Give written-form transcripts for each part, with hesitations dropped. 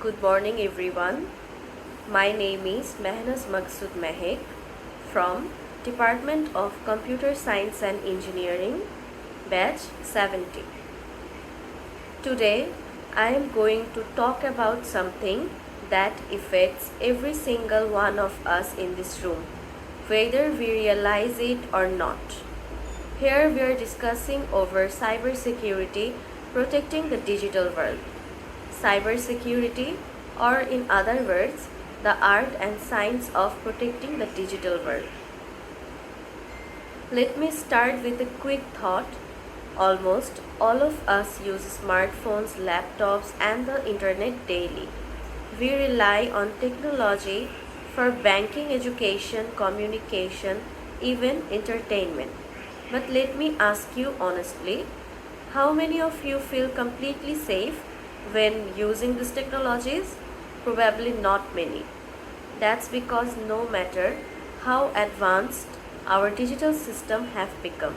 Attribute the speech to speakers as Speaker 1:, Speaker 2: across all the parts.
Speaker 1: Good morning everyone. My name is Mehnaz Maqsud Maahek from Department of Computer Science and Engineering, batch 70. Today I am going to talk about something that affects every single one of us in this room, whether we realize it or not. Here we are discussing over cybersecurity, protecting the digital world. Cybersecurity, or in other words, the art and science of protecting the digital world. Let me start with a quick thought. Almost all of us use smartphones, laptops, and the internet daily. We rely on technology for banking, education, communication, even entertainment. But let me ask you honestly, how many of you feel completely safe when using these technologies? Probably not many. That's because no matter how advanced our digital systems have become,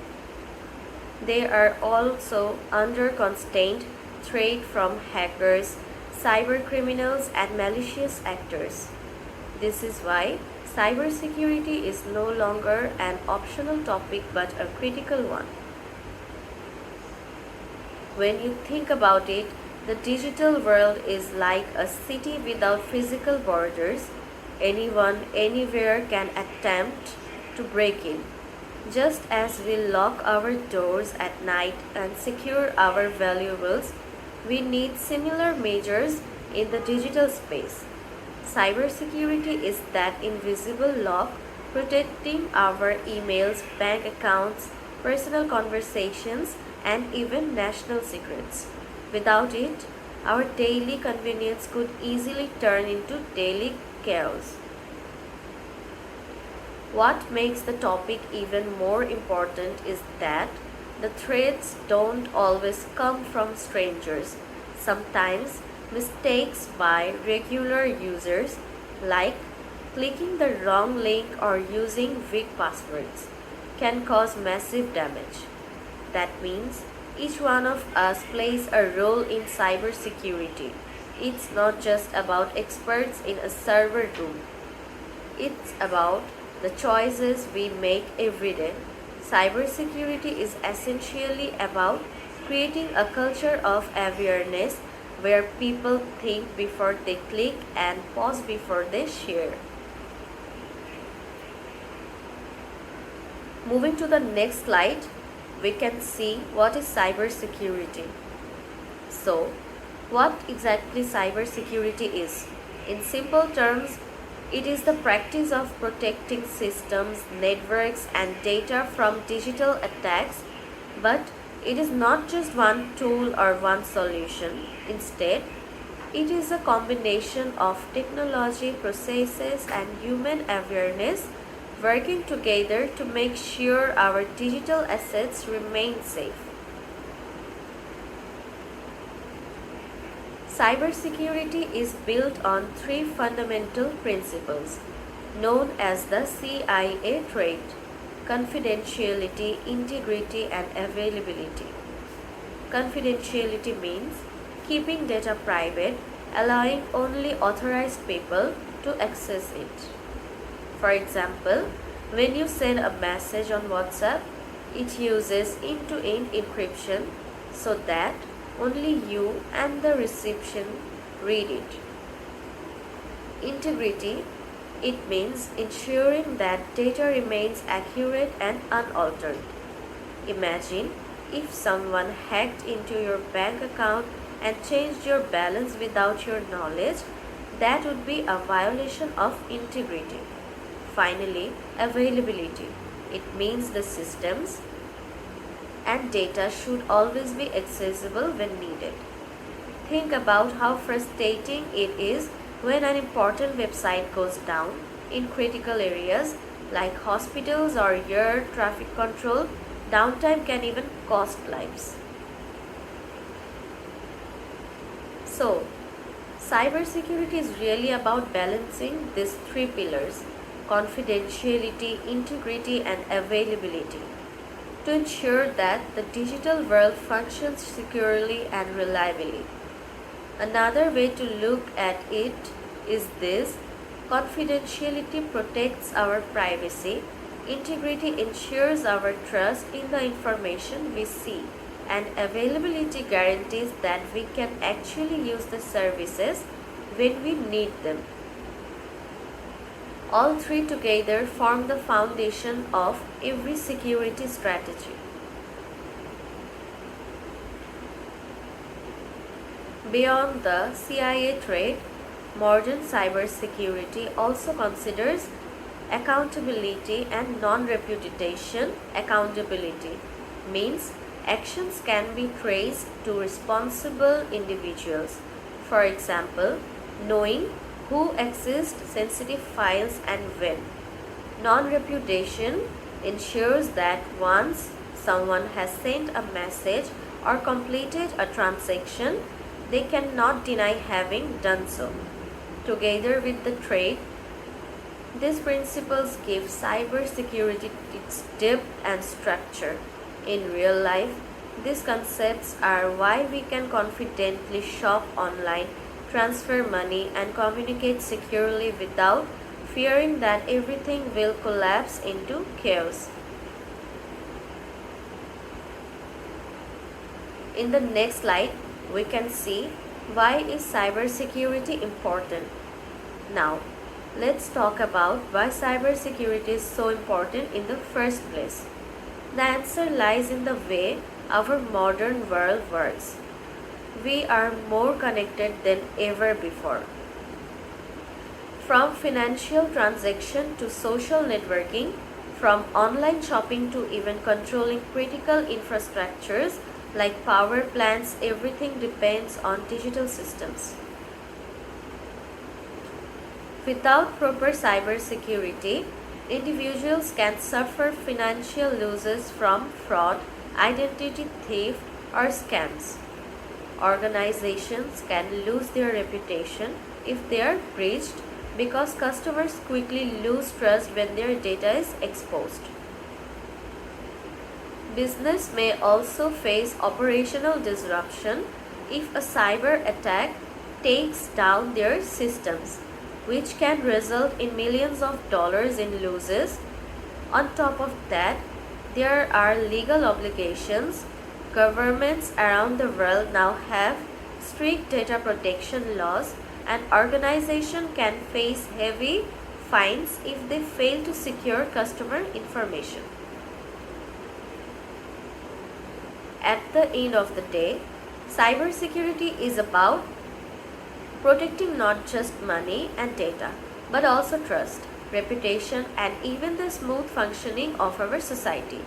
Speaker 1: they are also under constant threat from hackers, cyber criminals, and malicious actors. This is why cybersecurity is no longer an optional topic but a critical one. When you think about it, the digital world is like a city without physical borders. Anyone, anywhere can attempt to break in. Just as we lock our doors at night and secure our valuables, we need similar measures in the digital space. Cybersecurity is that invisible lock protecting our emails, bank accounts, personal conversations, and even national secrets. Without it, our daily convenience could easily turn into daily chaos. What makes the topic even more important is that the threats don't always come from strangers. Sometimes mistakes by regular users, like clicking the wrong link or using weak passwords, can cause massive damage. That means each one of us plays a role in cybersecurity. It's not just about experts in a server room. It's about the choices we make every day. Cybersecurity is essentially about creating a culture of awareness where people think before they click and pause before they share. Moving to the next slide, we can see what is cybersecurity. So, what exactly cybersecurity is? In simple terms, it is the practice of protecting systems, networks, and data from digital attacks, but it is not just one tool or one solution. Instead, it is a combination of technology, processes, and human awareness working together to make sure our digital assets remain safe. Cybersecurity is built on three fundamental principles known as the CIA trait: confidentiality, integrity, and availability. Confidentiality means keeping data private, allowing only authorized people to access it. For example, when you send a message on WhatsApp, it uses end-to-end encryption so that only you and the recipient read it. Integrity, it means ensuring that data remains accurate and unaltered. Imagine if someone hacked into your bank account and changed your balance without your knowledge, that would be a violation of integrity. Finally, availability. It means the systems and data should always be accessible when needed. Think about how frustrating it is when an important website goes down in critical areas like hospitals or air traffic control. Downtime can even cost lives. So, cybersecurity is really about balancing these three pillars: confidentiality, integrity, and availability, to ensure that the digital world functions securely and reliably. Another way to look at it is this: confidentiality protects our privacy, integrity ensures our trust in the information we see, and availability guarantees that we can actually use the services when we need them. All three together form the foundation of every security strategy. Beyond the CIA threat, modern cybersecurity also considers accountability and non-repudiation. Accountability means actions can be traced to responsible individuals. For example, knowing who accessed sensitive files and when. Non-repudiation ensures that once someone has sent a message or completed a transaction, they cannot deny having done so. Together with the trade, these principles give cybersecurity its depth and structure. In real life, these concepts are why we can confidently shop online, transfer money, and communicate securely without fearing that everything will collapse into chaos. In the next slide, we can see why is cybersecurity important. Now, let's talk about why cybersecurity is so important in the first place. The answer lies in the way our modern world works. We are more connected than ever before. From financial transaction to social networking, from online shopping to even controlling critical infrastructures like power plants, everything depends on digital systems. Without proper cybersecurity, individuals can suffer financial losses from fraud, identity theft, or scams. Organizations can lose their reputation if they are breached because customers quickly lose trust when their data is exposed. Business may also face operational disruption if a cyber attack takes down their systems, which can result in millions of dollars in losses. On top of that, there are legal obligations. Governments around the world now have strict data protection laws, and organizations can face heavy fines if they fail to secure customer information. At the end of the day, cybersecurity is about protecting not just money and data, but also trust, reputation, and even the smooth functioning of our society.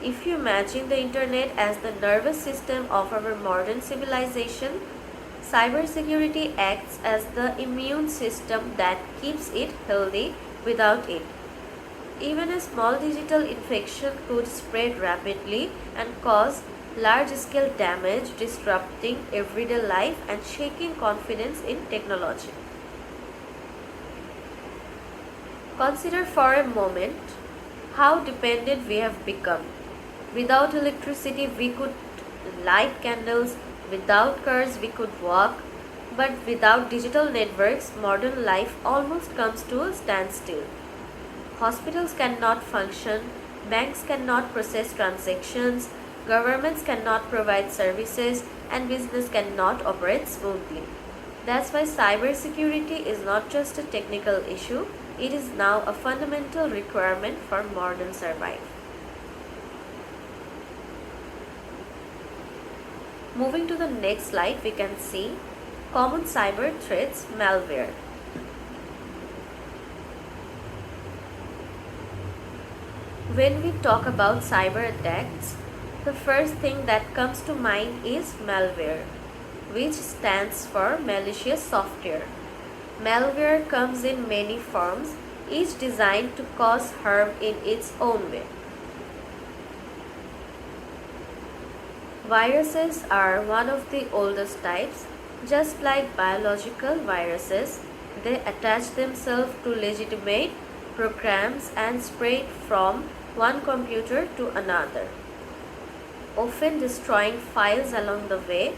Speaker 1: If you imagine the internet as the nervous system of our modern civilization, cybersecurity acts as the immune system that keeps it healthy. Without it, even a small digital infection could spread rapidly and cause large-scale damage, disrupting everyday life and shaking confidence in technology. Consider for a moment how dependent we have become. Without electricity, we could light candles. Without cars, we could walk. But without digital networks, modern life almost comes to a standstill. Hospitals cannot function, banks cannot process transactions, governments cannot provide services, and business cannot operate smoothly. That's why cybersecurity is not just a technical issue, it is now a fundamental requirement for modern survival. Moving to the next slide, we can see common cyber threats, malware. When we talk about cyber attacks, the first thing that comes to mind is malware, which stands for malicious software. Malware comes in many forms, each designed to cause harm in its own way. Viruses are one of the oldest types. Just like biological viruses, they attach themselves to legitimate programs and spread from one computer to another, often destroying files along the way.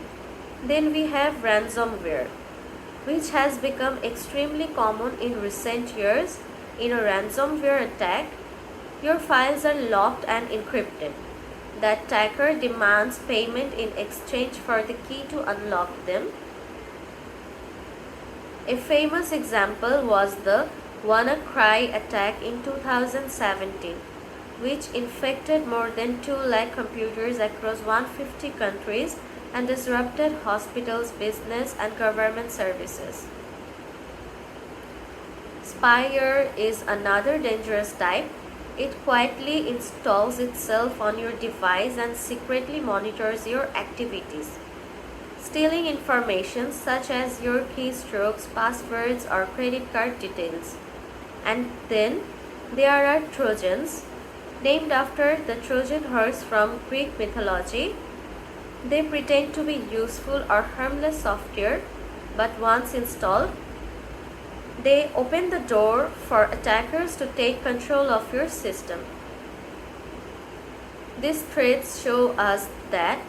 Speaker 1: Then we have ransomware, which has become extremely common in recent years. In a ransomware attack, your files are locked and encrypted. The attacker demands payment in exchange for the key to unlock them. A famous example was the WannaCry attack in 2017, which infected more than 2 lakh computers across 150 countries and disrupted hospitals, business, and government services. Spyware is another dangerous type. It quietly installs itself on your device and secretly monitors your activities, stealing information such as your keystrokes, passwords, or credit card details. And then there are Trojans, named after the Trojan horse from Greek mythology. They pretend to be useful or harmless software, but once installed, they open the door for attackers to take control of your system. These threats show us that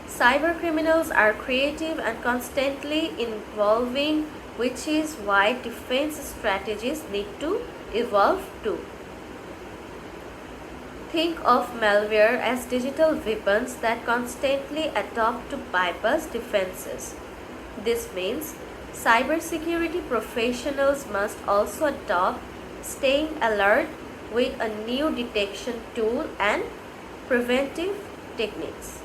Speaker 1: cybercriminals are creative and constantly evolving, which is why defense strategies need to evolve too. Think of malware as digital weapons that constantly adapt to bypass defenses. This means cybersecurity professionals must also adopt staying alert with a new detection tool and preventive techniques.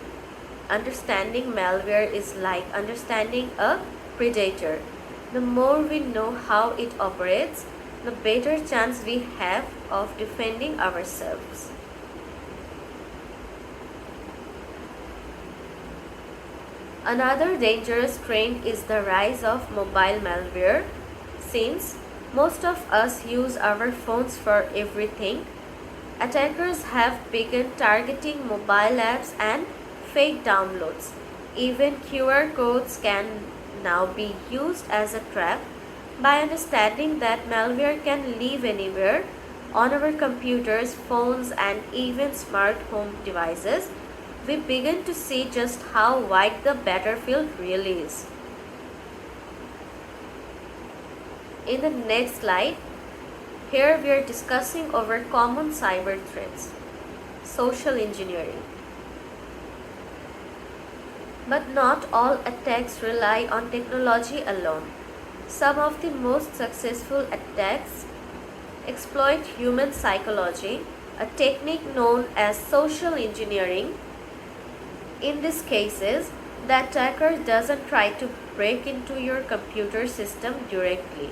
Speaker 1: Understanding malware is like understanding a predator. The more we know how it operates, the better chance we have of defending ourselves. Another dangerous trend is the rise of mobile malware. Since most of us use our phones for everything, attackers have begun targeting mobile apps and fake downloads. Even QR codes can now be used as a trap. By understanding that malware can live anywhere on our computers, phones, and even smart home devices, we begin to see just how wide the battlefield really is. In the next slide, here we are discussing over common cyber threats. Social engineering. But not all attacks rely on technology alone. Some of the most successful attacks exploit human psychology, a technique known as social engineering. In these cases, the attacker doesn't try to break into your computer system directly.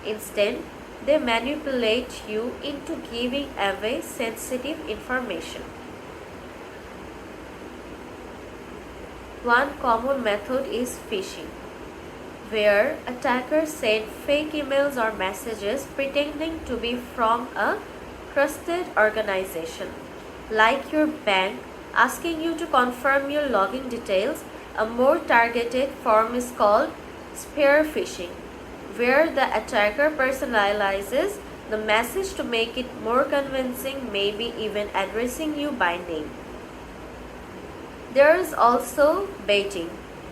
Speaker 1: Instead, they manipulate you into giving away sensitive information. One common method is phishing, where attackers send fake emails or messages pretending to be from a trusted organization, like your bank, asking you to confirm your login details. A more targeted form is called spear phishing, where the attacker personalizes the message to make it more convincing, maybe even addressing you by name. There is also baiting,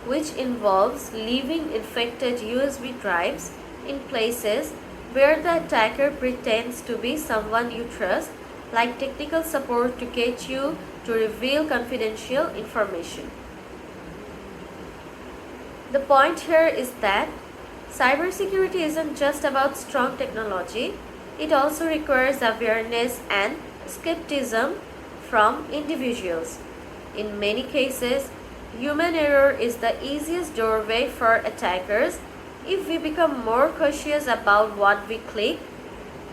Speaker 1: which involves leaving infected USB drives in places where the attacker pretends to be someone you trust, like technical support, to get you to reveal confidential information. The point here is that cybersecurity isn't just about strong technology, it also requires awareness and skepticism from individuals. In many cases, human error is the easiest doorway for attackers. If we become more cautious about what we click,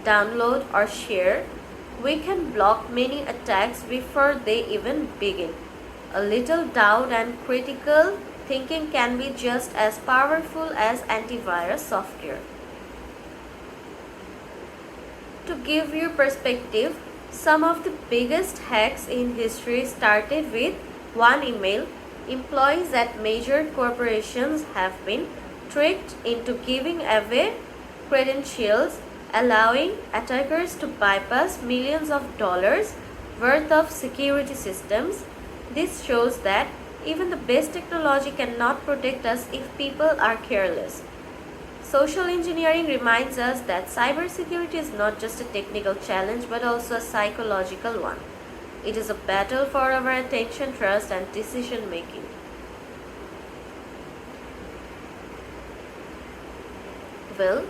Speaker 1: download, or share, we can block many attacks before they even begin. A little doubt and critical thinking can be just as powerful as antivirus software. To give you perspective, some of the biggest hacks in history started with one email. Employees at major corporations have been tricked into giving away credentials, allowing attackers to bypass millions of dollars worth of security systems. This shows that Even the best technology cannot protect us if people are careless. Social engineering reminds us that cybersecurity is not just a technical challenge but also a psychological one. It is a battle for our attention, trust, and decision making. Well,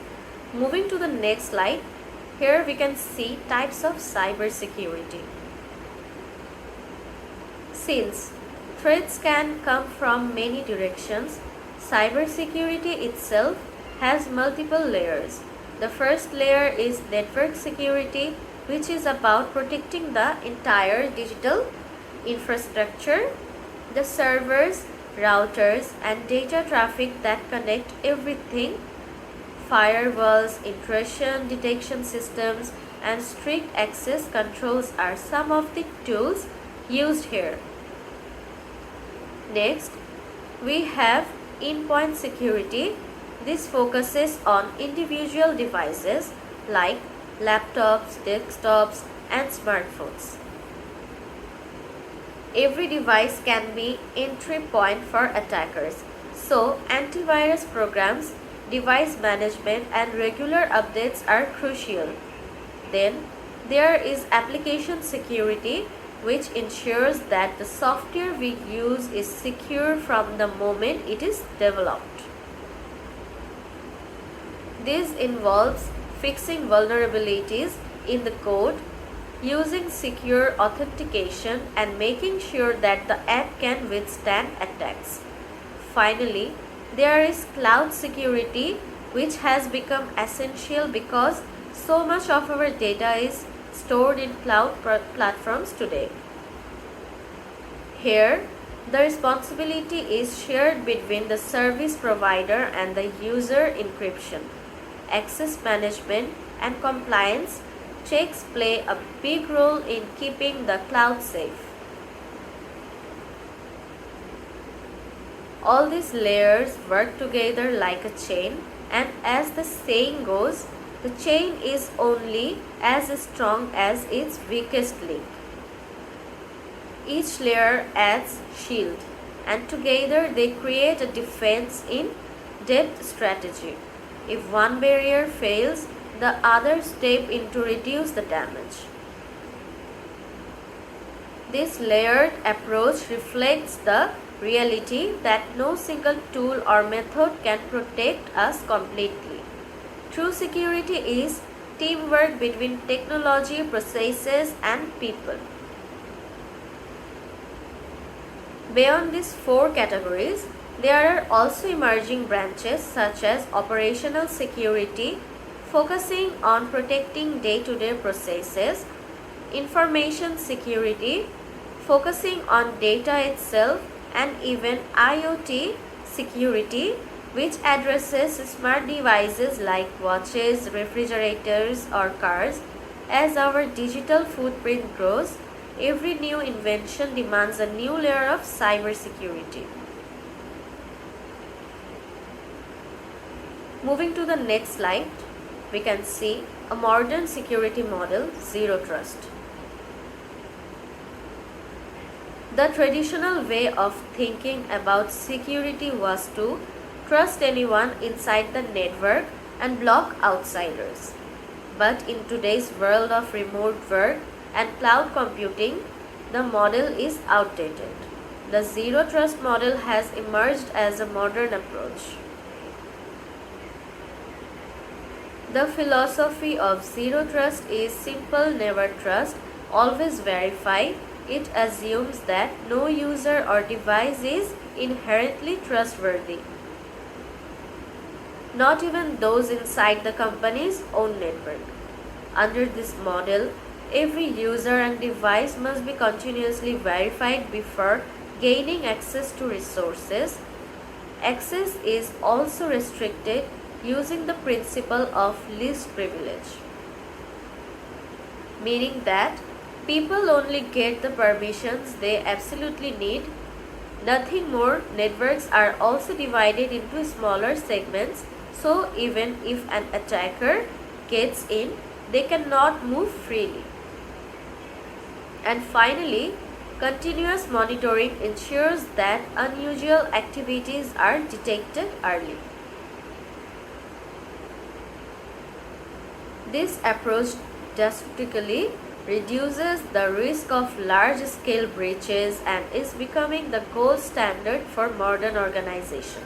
Speaker 1: moving to the next slide, here we can see types of cybersecurity. Since threats can come from many directions, cybersecurity itself has multiple layers. The first layer is network security, which is about protecting the entire digital infrastructure, the servers, routers, and data traffic that connect everything. Firewalls, intrusion detection systems, and strict access controls are some of the tools used here. Next, we have endpoint security. This focuses on individual devices like laptops, desktops, and smartphones. Every device can be entry point for attackers. So, antivirus programs, device management, and regular updates are crucial. Then, there is application security, which ensures that the software we use is secure from the moment it is developed. This involves fixing vulnerabilities in the code, using secure authentication, and making sure that the app can withstand attacks. Finally, there is cloud security, which has become essential because so much of our data is stored in cloud platforms today. Here, the responsibility is shared between the service provider and the user. Encryption, access management, and compliance checks play a big role in keeping the cloud safe. All these layers work together like a chain, and as the saying goes, the chain is only as strong as its weakest link. Each layer adds shield, and together they create a defense in depth strategy. If one barrier fails, the others step in to reduce the damage. This layered approach reflects the reality that no single tool or method can protect us completely. True security is teamwork between technology, processes, and people. Beyond these four categories, there are also emerging branches such as operational security, focusing on protecting day-to-day processes, information security, focusing on data itself, and even IoT security, which addresses smart devices like watches, refrigerators, or cars. As our digital footprint grows, every new invention demands a new layer of cybersecurity. Moving to the next slide, we can see a modern security model, zero trust. The traditional way of thinking about security was to trust anyone inside the network and block outsiders. But in today's world of remote work and cloud computing, the model is outdated. The zero trust model has emerged as a modern approach. The philosophy of zero trust is simple: never trust, always verify. It assumes that no user or device is inherently trustworthy, not even those inside the company's own network. Under this model, every user and device must be continuously verified before gaining access to resources. Access is also restricted using the principle of least privilege, meaning that people only get the permissions they absolutely need, nothing more. Networks are also divided into smaller segments, so even if an attacker gets in, they cannot move freely. And finally, Continuous monitoring ensures that unusual activities are detected early. This approach drastically reduces the risk of large-scale breaches and is becoming the gold standard for modern organization.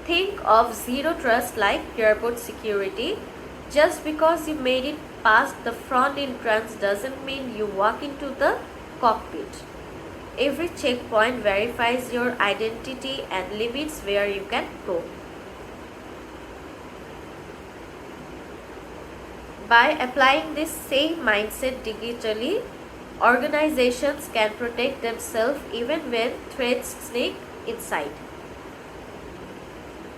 Speaker 1: Think of zero trust like airport security. Just because you made it past the front entrance doesn't mean you walk into the cockpit. Every checkpoint verifies your identity and limits where you can go. By applying this same mindset digitally, organizations can protect themselves even when threats sneak inside.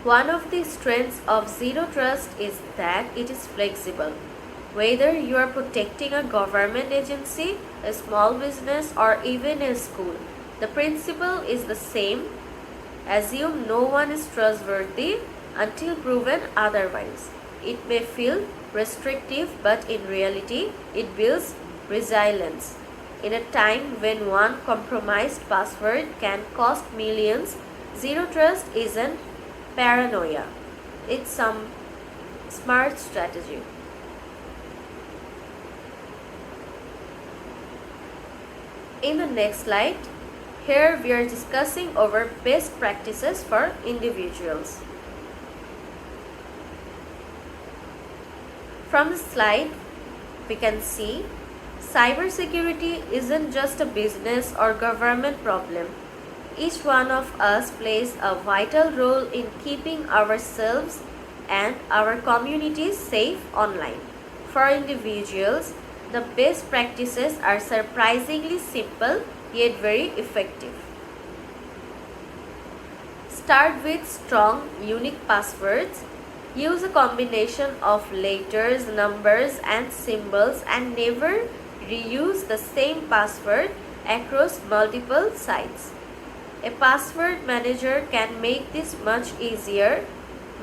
Speaker 1: One of the strengths of Zero Trust is that it is flexible. Whether you are protecting a government agency, a small business, or even a school, the principle is the same. Assume no one is trustworthy until proven otherwise. It may feel restrictive, but in reality, it builds resilience. In a time when one compromised password can cost millions, Zero Trust isn't paranoia. It's some smart strategy. In the next slide, here we are discussing over best practices for individuals. From the slide, we can see cybersecurity isn't just a business or government problem. Each one of us plays a vital role in keeping ourselves and our communities safe online. For individuals, the best practices are surprisingly simple yet very effective. Start with strong, unique passwords. Use a combination of letters, numbers, and symbols, and never reuse the same password across multiple sites. A password manager can make this much easier.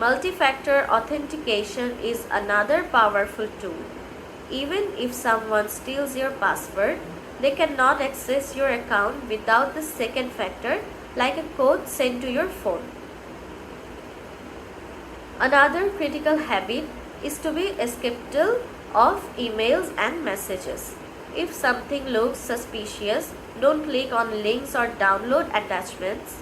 Speaker 1: Multi-factor authentication is another powerful tool. Even if someone steals your password, they cannot access your account without the second factor, like a code sent to your phone. Another critical habit is to be skeptical of emails and messages. If something looks suspicious, don't click on links or download attachments.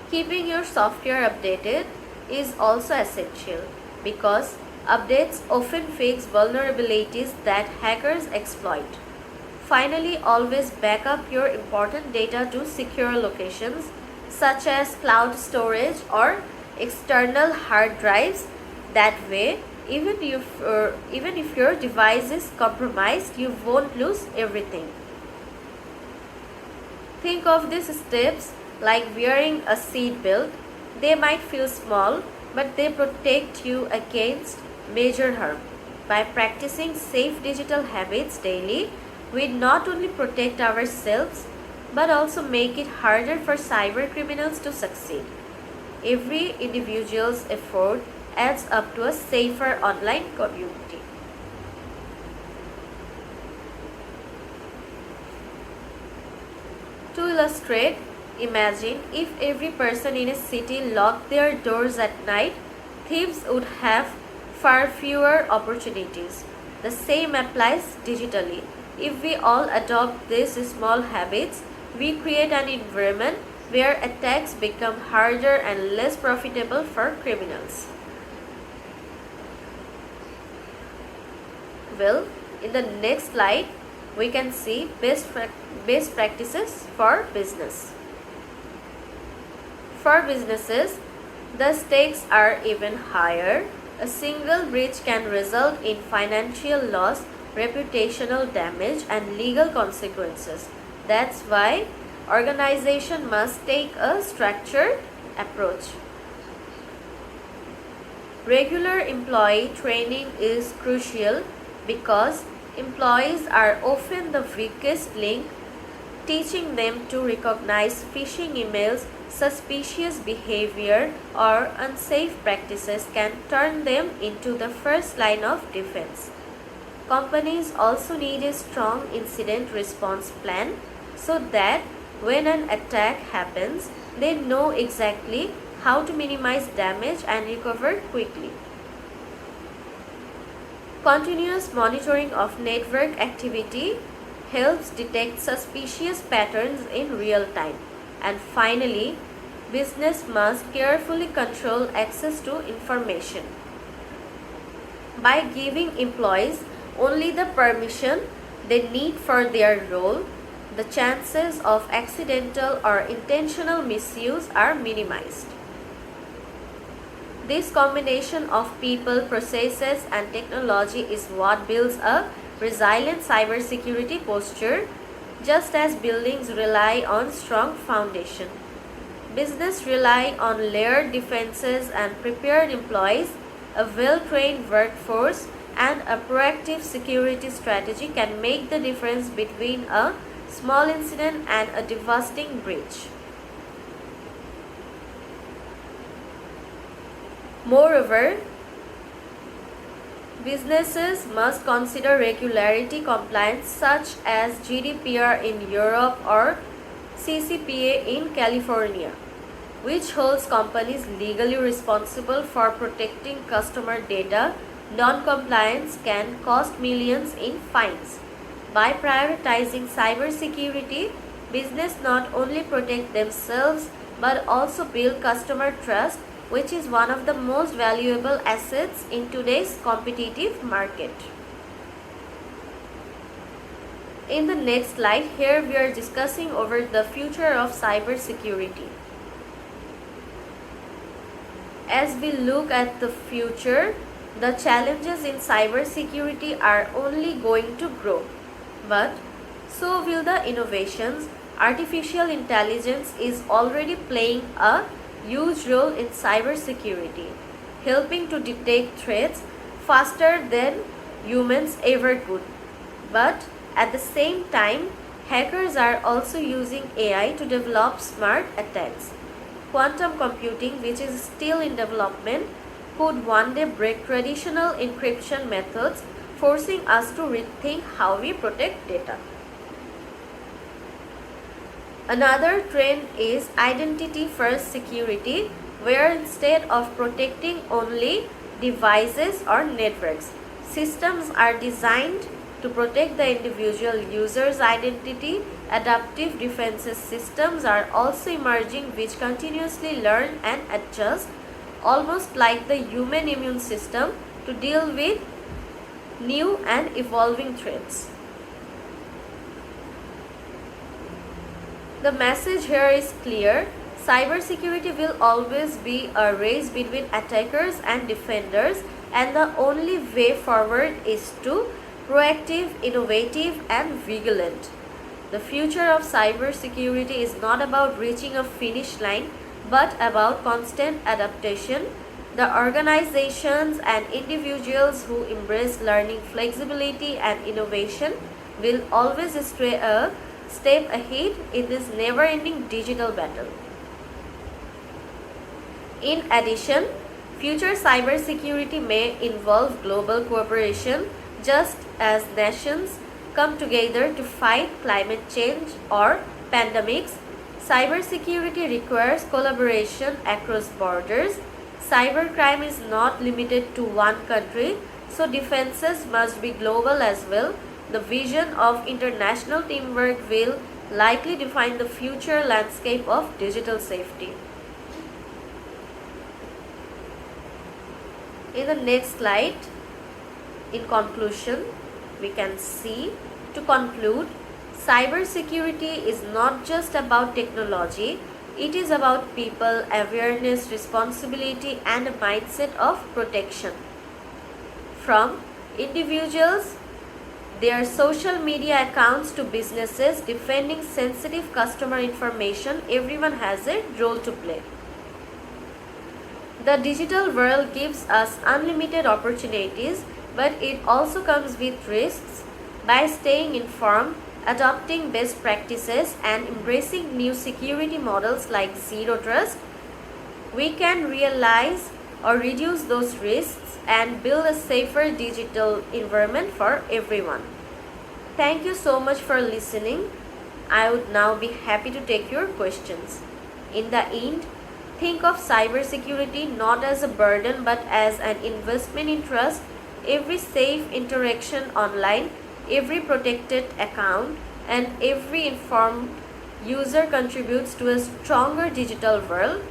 Speaker 1: Keeping your software updated is also essential because updates often fix vulnerabilities that hackers exploit. Finally, always back up your important data to secure locations such as cloud storage or external hard drives. That way, even if your device is compromised, you won't lose everything. Think of these steps like wearing a seat belt. They might feel small, but they protect you against major harm. By practicing safe digital habits daily, we not only protect ourselves but also make it harder for cyber criminals to succeed. Every individual's effort adds up to a safer online community. To illustrate, imagine if every person in a city locked their doors at night, thieves would have far fewer opportunities. The same applies digitally. If we all adopt these small habits, we create an environment where attacks become harder and less profitable for criminals. Well, in the next slide, we can see best practices for business. For businesses, the stakes are even higher. A single breach can result in financial loss, reputational damage, and legal consequences. That's why organization must take a structured approach. Regular employee training is crucial because employees are often the weakest link. Teaching them to recognize phishing emails, suspicious behavior, or unsafe practices can turn them into the first line of defense. Companies also need a strong incident response plan so that when an attack happens, they know exactly how to minimize damage and recover quickly. Continuous monitoring of network activity helps detect suspicious patterns in real time. And finally, business must carefully control access to information. By giving employees only the permission they need for their role, the chances of accidental or intentional misuse are minimized. This combination of people, processes, and technology is what builds a resilient cybersecurity posture, just as buildings rely on strong foundation. Business rely on layered defenses and prepared employees. A well-trained workforce and a proactive security strategy can make the difference between a small incident and a devastating breach. Moreover, businesses must consider regulatory compliance such as GDPR in Europe or CCPA in California, which holds companies legally responsible for protecting customer data. Non-compliance can cost millions in fines. By prioritizing cybersecurity, business not only protect themselves but also build customer trust, which is one of the most valuable assets in today's competitive market. In the next slide, here we are discussing over the future of cybersecurity. As we look at the future, the challenges in cybersecurity are only going to grow, but so will the innovations. Artificial intelligence is already playing a huge role in cybersecurity, helping to detect threats faster than humans ever could. But at the same time, hackers are also using AI to develop smart attacks. Quantum computing, which is still in development, could one day break traditional encryption methods, forcing us to rethink how we protect data. Another trend is identity-first security, where instead of protecting only devices or networks, systems are designed to protect the individual user's identity. Adaptive defenses systems are also emerging, which continuously learn and adjust, almost like the human immune system, to deal with new and evolving threats. The message here is clear. Cybersecurity will always be a race between attackers and defenders, and the only way forward is to proactive, innovative, and vigilant. The future of cybersecurity is not about reaching a finish line, but about constant adaptation. The organizations and individuals who embrace learning, flexibility, and innovation will always stay a step ahead in this never-ending digital battle. In addition, future cybersecurity may involve global cooperation, just as nations come together to fight climate change or pandemics. Cybersecurity requires collaboration across borders. Cybercrime is not limited to one country, so defenses must be global as well. The vision of international teamwork will likely define the future landscape of digital safety. In the next slide, in conclusion, we can see, to conclude, cybersecurity is not just about technology, it is about people, awareness, responsibility, and a mindset of protection. From individuals, their social media accounts, to businesses defending sensitive customer information, everyone has a role to play. The digital world gives us unlimited opportunities, but it also comes with risks. By staying informed, adopting best practices, and embracing new security models like zero trust, we can realize or reduce those risks and build a safer digital environment for everyone. Thank you so much for listening. I would now be happy to take your questions. In the end, think of cybersecurity not as a burden but as an investment in trust. Every safe interaction online, every protected account, and every informed user contributes to a stronger digital world.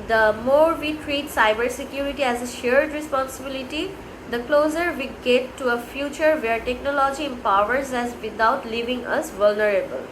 Speaker 1: The more we treat cybersecurity as a shared responsibility, the closer we get to a future where technology empowers us without leaving us vulnerable.